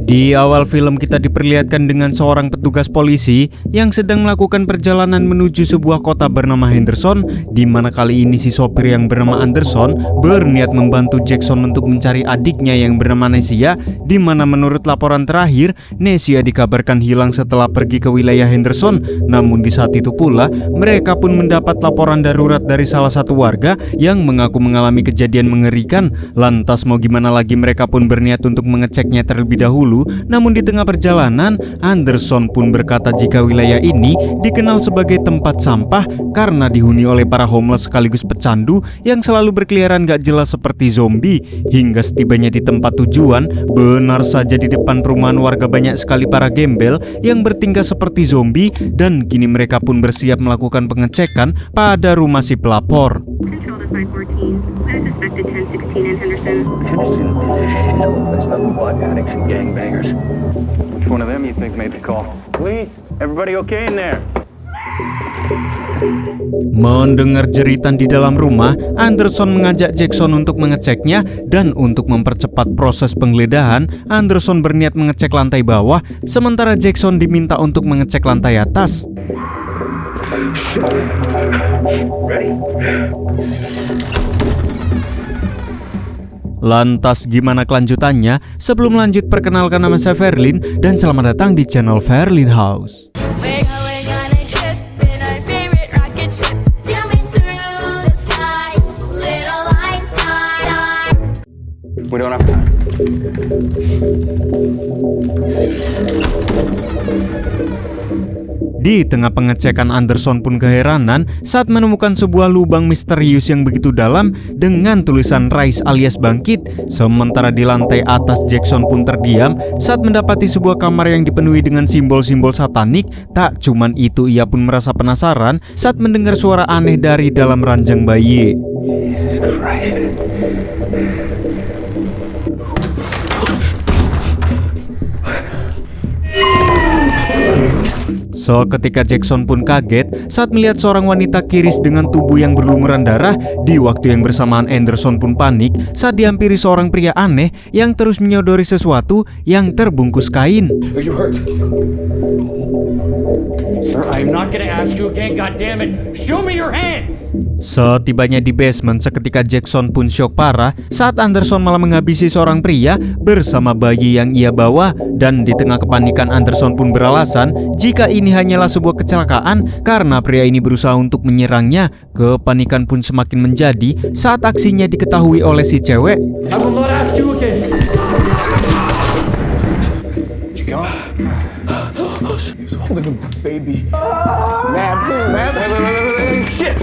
Di awal film kita diperlihatkan dengan seorang petugas polisi yang sedang melakukan perjalanan menuju sebuah kota bernama Henderson, di mana kali ini si sopir yang bernama Anderson berniat membantu Jackson untuk mencari adiknya yang bernama Nesia, di mana menurut laporan terakhir, Nesia dikabarkan hilang setelah pergi ke wilayah Henderson. Namun di saat itu pula, mereka pun mendapat laporan darurat dari salah satu warga yang mengaku mengalami kejadian mengerikan. Lantas mau gimana lagi, mereka pun berniat untuk mengeceknya terlebih dahulu. Namun di tengah perjalanan, Anderson pun berkata jika wilayah ini dikenal sebagai tempat sampah karena dihuni oleh para homeless sekaligus pecandu yang selalu berkeliaran gak jelas seperti zombie. Hingga setibanya di tempat tujuan, benar saja di depan perumahan warga banyak sekali para gembel yang bertingkah seperti zombie, dan kini mereka pun bersiap melakukan pengecekan pada rumah si pelapor. There's nothing but addicts and gangbangers. Which one of them you think made the call? Lee, everybody okay in there? Mendengar jeritan di dalam rumah, Anderson mengajak Jackson untuk mengeceknya, dan untuk mempercepat proses penggeledahan, Anderson berniat mengecek lantai bawah, sementara Jackson diminta untuk mengecek lantai atas. Ready? Lantas gimana kelanjutannya? Sebelum lanjut, perkenalkan nama saya Verlin dan selamat datang di channel Verlin House. We don't have time. Di tengah pengecekan, Anderson pun keheranan saat menemukan sebuah lubang misterius yang begitu dalam dengan tulisan Rise alias bangkit. Sementara di lantai atas, Jackson pun terdiam saat mendapati sebuah kamar yang dipenuhi dengan simbol-simbol satanik. Tak cuman itu, ia pun merasa penasaran saat mendengar suara aneh dari dalam ranjang bayi. Jesus Christ. Ketika Jackson pun kaget saat melihat seorang wanita kiris dengan tubuh yang berlumuran darah. Di waktu yang bersamaan, Anderson pun panik saat dihampiri seorang pria aneh yang terus menyodori sesuatu yang terbungkus kain. Are you hurt? Sir, I'm not gonna ask you again, goddammit. Show me your hands! Setibanya di basement, seketika Jackson pun syok parah saat Anderson malah menghabisi seorang pria bersama bayi yang ia bawa. Dan di tengah kepanikan, Anderson pun beralasan jika ini hanyalah sebuah kecelakaan karena pria ini berusaha untuk menyerangnya. Kepanikan pun semakin menjadi saat aksinya diketahui oleh si cewek. I will not ask you again. He's holding a baby. Man, shit.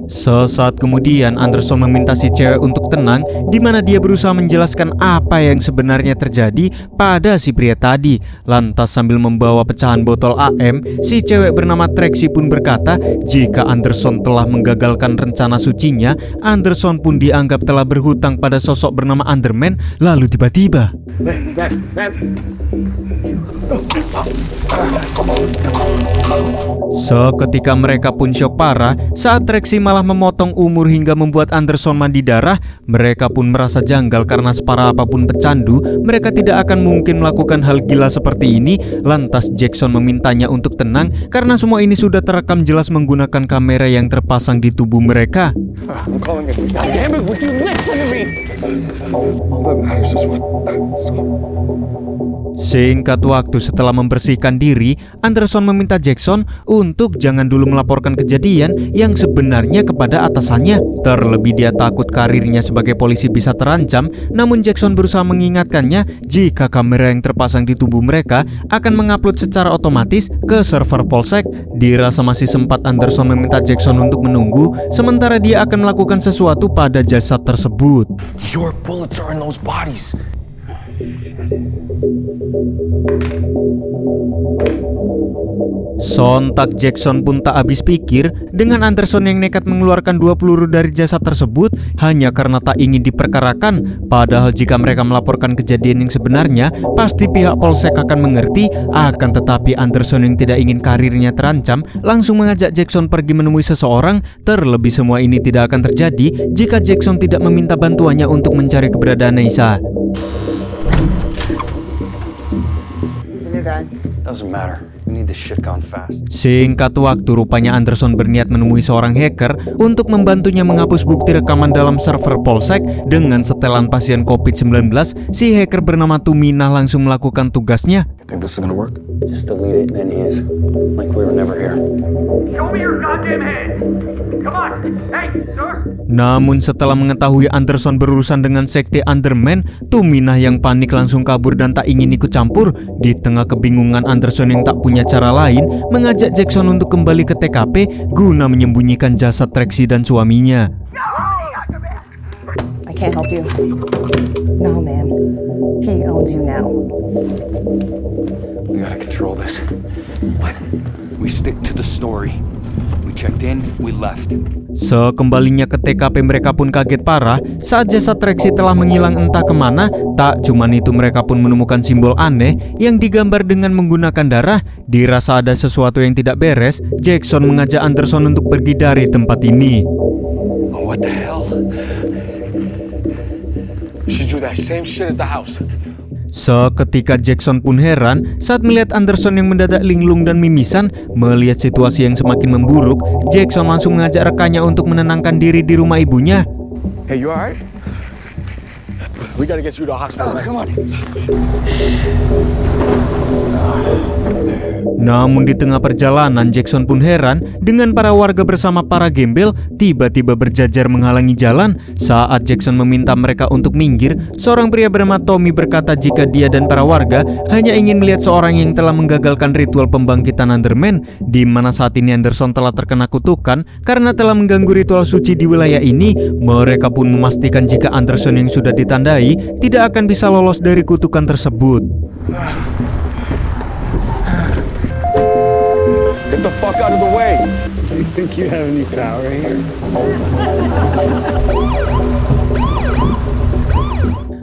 Sesaat kemudian, Anderson meminta si cewek untuk tenang, di mana dia berusaha menjelaskan apa yang sebenarnya terjadi pada si pria tadi. Lantas sambil membawa pecahan botol AM, si cewek bernama Trixie pun berkata jika Anderson telah menggagalkan rencana sucinya. Anderson pun dianggap telah berhutang pada sosok bernama Underman. Lalu tiba-tiba seketika mereka pun syok parah saat Trixie malah memotong umur hingga membuat Anderson mandi darah. Mereka pun merasa janggal karena separah apapun pecandu, mereka tidak akan mungkin melakukan hal gila seperti ini. Lantas Jackson memintanya untuk tenang karena semua ini sudah terekam jelas menggunakan kamera yang terpasang di tubuh mereka. I'm calling it. Goddammit, would you listen to me? All that matters is what I saw. Singkat waktu setelah membersihkan diri, Anderson meminta Jackson untuk jangan dulu melaporkan kejadian yang sebenarnya kepada atasannya. Terlebih dia takut karirnya sebagai polisi bisa terancam. Namun Jackson berusaha mengingatkannya jika kamera yang terpasang di tubuh mereka akan mengupload secara otomatis ke server polsek. Dirasa masih sempat, Anderson meminta Jackson untuk menunggu sementara dia akan melakukan sesuatu pada jasad tersebut. Your bullets are in those bodies. Sontak Jackson pun tak habis pikir dengan Anderson yang nekat mengeluarkan 2 peluru dari jasad tersebut hanya karena tak ingin diperkarakan. Padahal jika mereka melaporkan kejadian yang sebenarnya, pasti pihak polsek akan mengerti. Akan tetapi Anderson yang tidak ingin karirnya terancam langsung mengajak Jackson pergi menemui seseorang. Terlebih semua ini tidak akan terjadi jika Jackson tidak meminta bantuannya untuk mencari keberadaan Neisa. Doesn't matter. We need this shit gone fast. Singkat waktu, rupanya Anderson berniat menemui seorang hacker untuk membantunya menghapus bukti rekaman dalam server polsek. Dengan setelan pasien COVID-19, si hacker bernama Tuminah langsung melakukan tugasnya. You think this is gonna work? Just delete it and then his. Like we were never here. Show me your goddamn hands! Come on! Hey, sir! Namun setelah mengetahui Anderson berurusan dengan sekte Underman, Tuminah yang panik langsung kabur dan tak ingin ikut campur. Di tengah kebingungan, Anderson yang tak punya cara lain mengajak Jackson untuk kembali ke TKP guna menyembunyikan jasad Trixie dan suaminya. I can't help you. No, man. He owns you now. We gotta control this. What? We stick to the story. We checked in, we left. Sekembalinya ke TKP, mereka pun kaget parah saat jasad Trixie telah menghilang entah kemana. Tak cuman itu, mereka pun menemukan simbol aneh yang digambar dengan menggunakan darah. Dirasa ada sesuatu yang tidak beres, Jackson mengajak Anderson untuk pergi dari tempat ini. Oh, what the hell? She do that same shit at the house. Seketika Jackson pun heran saat melihat Anderson yang mendadak linglung dan mimisan. Melihat situasi yang semakin memburuk, Jackson langsung mengajak rekannya untuk menenangkan diri di rumah ibunya. Hey, you alright? We gotta get you to the hospital. Oh, come on. Namun di tengah perjalanan, Jackson pun heran dengan para warga bersama para gembel tiba-tiba berjajar menghalangi jalan. Saat Jackson meminta mereka untuk minggir, seorang pria bernama Tommy berkata jika dia dan para warga hanya ingin melihat seorang yang telah menggagalkan ritual pembangkitan Underman, di mana saat ini Anderson telah terkena kutukan karena telah mengganggu ritual suci di wilayah ini. Mereka pun memastikan jika Anderson yang sudah ditandai tidak akan bisa lolos dari kutukan tersebut. Get the fuck out of the way! Do you think you have any power here?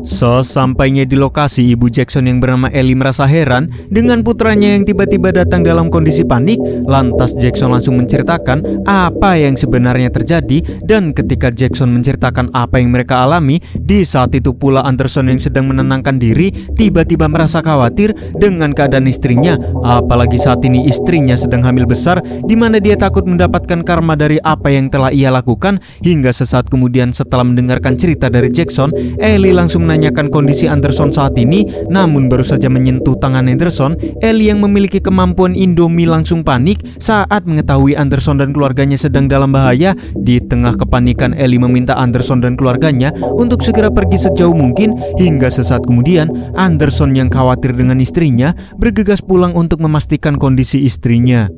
Sesampainya di lokasi, ibu Jackson yang bernama Ellie merasa heran dengan putranya yang tiba-tiba datang dalam kondisi panik. Lantas Jackson langsung menceritakan apa yang sebenarnya terjadi. Dan ketika Jackson menceritakan apa yang mereka alami, di saat itu pula Anderson yang sedang menenangkan diri tiba-tiba merasa khawatir dengan keadaan istrinya. Apalagi saat ini istrinya sedang hamil besar, di mana dia takut mendapatkan karma dari apa yang telah ia lakukan. Hingga sesaat kemudian setelah mendengarkan cerita dari Jackson, Ellie langsung menanyakan kondisi Anderson saat ini. Namun baru saja menyentuh tangan Anderson, Ellie yang memiliki kemampuan Indomie langsung panik saat mengetahui Anderson dan keluarganya sedang dalam bahaya. Di tengah kepanikan, Ellie meminta Anderson dan keluarganya untuk segera pergi sejauh mungkin. Hingga sesaat kemudian, Anderson yang khawatir dengan istrinya bergegas pulang untuk memastikan kondisi istrinya.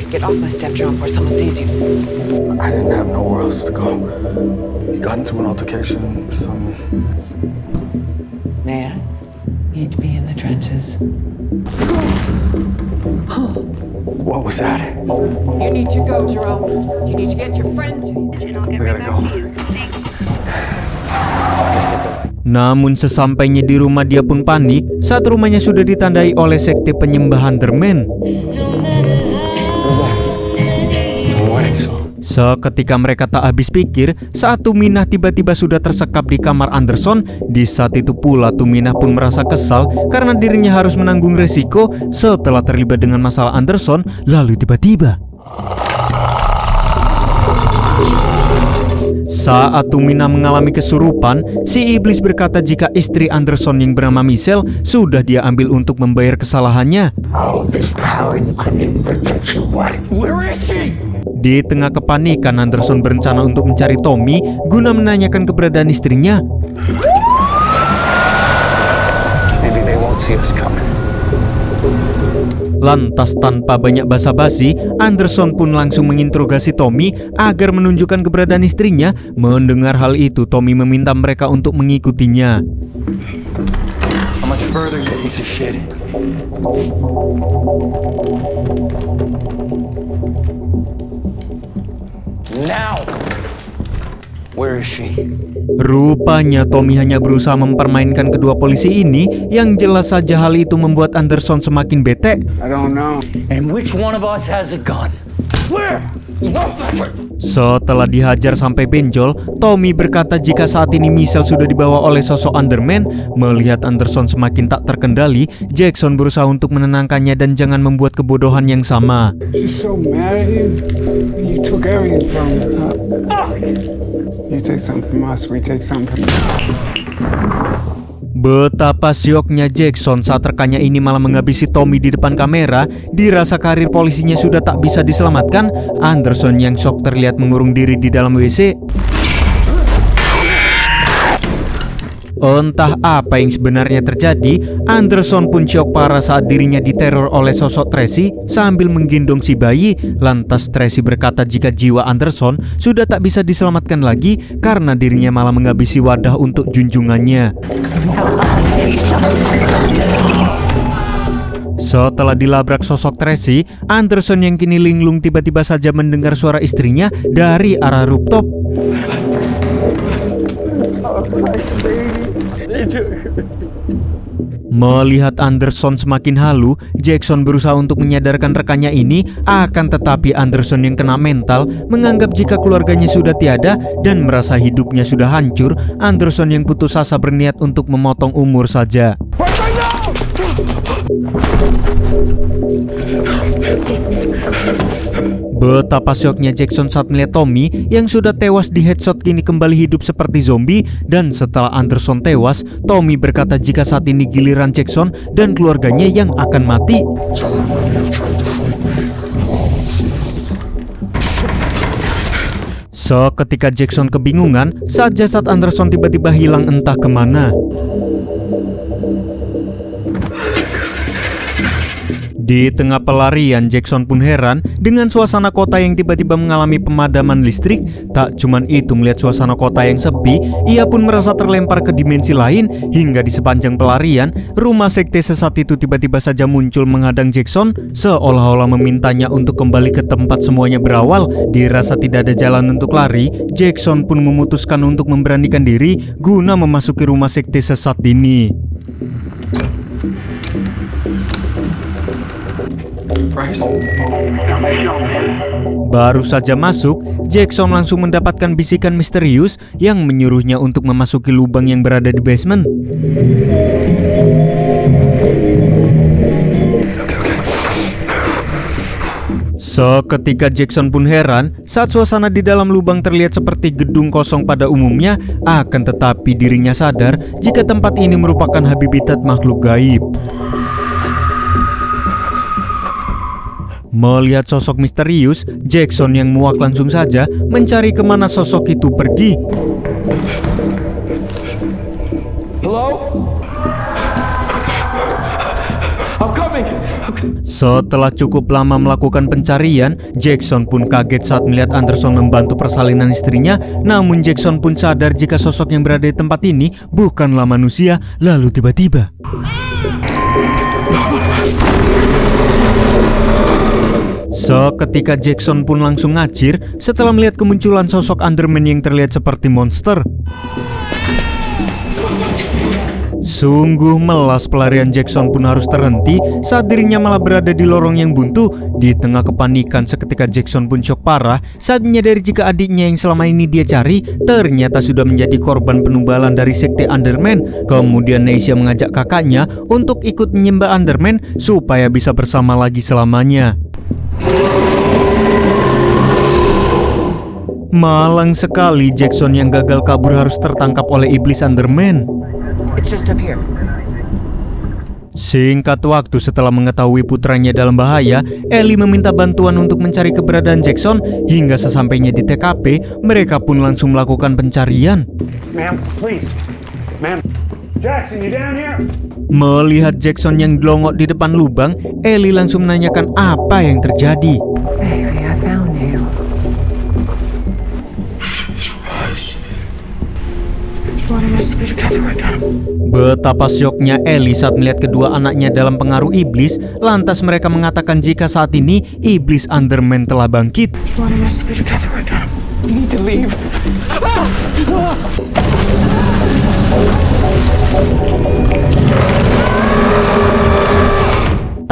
Get off my step, John, before someone sees you. I didn't have nowhere else to go. You got into an altercation with some... Man, need to be in the trenches. What was that? You need to go, Jerome. You need to get your friend. We gotta go. Namun sesampainya di rumah, dia pun panik saat rumahnya sudah ditandai oleh sekte penyembah Underman. Seketika mereka tak habis pikir saat Tuminah tiba-tiba sudah tersekap di kamar Anderson. Di saat itu pula Tuminah pun merasa kesal karena dirinya harus menanggung resiko setelah terlibat dengan masalah Anderson. Lalu tiba-tiba saat Tuminah mengalami kesurupan, si iblis berkata jika istri Anderson yang bernama Michelle sudah dia ambil untuk membayar kesalahannya. Where is she? Di tengah kepanikan, Anderson berencana untuk mencari Tommy guna menanyakan keberadaan istrinya. Maybe they won't see us coming. Lantas tanpa banyak basa-basi, Anderson pun langsung menginterogasi Tommy agar menunjukkan keberadaan istrinya. Mendengar hal itu, Tommy meminta mereka untuk mengikutinya. How much further, you piece of shit? Now! Where is she? Rupanya Tommy hanya berusaha mempermainkan kedua polisi ini, yang jelas saja hal itu membuat Anderson semakin bete. I don't know. And which one of us has a gun? Where? Setelah dihajar sampai benjol, Tommy berkata jika saat ini Michelle sudah dibawa oleh sosok Underman. Melihat Anderson semakin tak terkendali, Jackson berusaha untuk menenangkannya dan jangan membuat kebodohan yang sama. She's so mad at you. You took everything from her. You take something from us, we take something from you. Betapa syoknya Jackson saat rekannya ini malah menghabisi Tommy di depan kamera. Dirasa karir polisinya sudah tak bisa diselamatkan, Anderson yang syok terlihat mengurung diri di dalam WC. Entah apa yang sebenarnya terjadi, Anderson pun syok parah saat dirinya diteror oleh sosok Tracy sambil menggendong si bayi. Lantas Tracy berkata jika jiwa Anderson sudah tak bisa diselamatkan lagi karena dirinya malah menghabisi wadah untuk junjungannya. Setelah dilabrak sosok Tracy, Anderson yang kini linglung tiba-tiba saja mendengar suara istrinya dari arah rooftop. Melihat Anderson semakin halu, Jackson berusaha untuk menyadarkan rekannya ini, akan tetapi Anderson yang kena mental menganggap jika keluarganya sudah tiada dan merasa hidupnya sudah hancur. Anderson yang putus asa berniat untuk memotong umur saja. Betapa syoknya Jackson saat melihat Tommy yang sudah tewas di headshot kini kembali hidup seperti zombie. Dan setelah Anderson tewas, Tommy berkata jika saat ini giliran Jackson dan keluarganya yang akan mati. Seketika Jackson kebingungan saat jasad Anderson tiba-tiba hilang entah kemana. Di tengah pelarian, Jackson pun heran dengan suasana kota yang tiba-tiba mengalami pemadaman listrik. Tak cuman itu, melihat suasana kota yang sepi, ia pun merasa terlempar ke dimensi lain. Hingga di sepanjang pelarian, rumah sekte sesat itu tiba-tiba saja muncul menghadang Jackson, seolah-olah memintanya untuk kembali ke tempat semuanya berawal. Dirasa tidak ada jalan untuk lari, Jackson pun memutuskan untuk memberanikan diri guna memasuki rumah sekte sesat ini. Baru saja masuk, Jackson langsung mendapatkan bisikan misterius yang menyuruhnya untuk memasuki lubang yang berada di basement. Seketika Jackson pun heran saat suasana di dalam lubang terlihat seperti gedung kosong pada umumnya. Akan tetapi dirinya sadar jika tempat ini merupakan habitat makhluk gaib. Melihat sosok misterius, Jackson yang muak langsung saja mencari kemana sosok itu pergi. Hello? I'm coming! Setelah cukup lama melakukan pencarian, Jackson pun kaget saat melihat Anderson membantu persalinan istrinya. Namun Jackson pun sadar jika sosok yang berada di tempat ini bukanlah manusia. Lalu tiba-tiba seketika Jackson pun langsung ngacir setelah melihat kemunculan sosok Underman yang terlihat seperti monster. Sungguh melas, pelarian Jackson pun harus terhenti saat dirinya malah berada di lorong yang buntu. Di tengah kepanikan, seketika Jackson pun syok parah saat menyadari jika adiknya yang selama ini dia cari ternyata sudah menjadi korban penumbalan dari sekte Underman. Kemudian Neisha mengajak kakaknya untuk ikut menyembah Underman supaya bisa bersama lagi selamanya. Malang sekali, Jackson yang gagal kabur harus tertangkap oleh iblis Underman. It's just up here. Singkat waktu setelah mengetahui putranya dalam bahaya, Ellie meminta bantuan untuk mencari keberadaan Jackson. Hingga sesampainya di TKP, mereka pun langsung melakukan pencarian. Ma'am, please. Ma'am. Jackson, you down here? Melihat Jackson yang gelongok di depan lubang, Ellie langsung menanyakan apa yang terjadi. Baby, I found you. Betapa syoknya Ellie saat melihat kedua anaknya dalam pengaruh iblis. Lantas mereka mengatakan jika saat ini iblis Underman telah bangkit. We need to leave.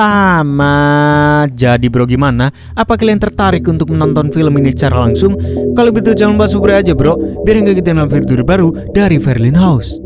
Tamat. Jadi bro, gimana? Apa kalian tertarik untuk menonton film ini secara langsung? Kalau betul jangan lupa subscribe aja bro, biar nggak ketinggalan video baru dari Verlin House.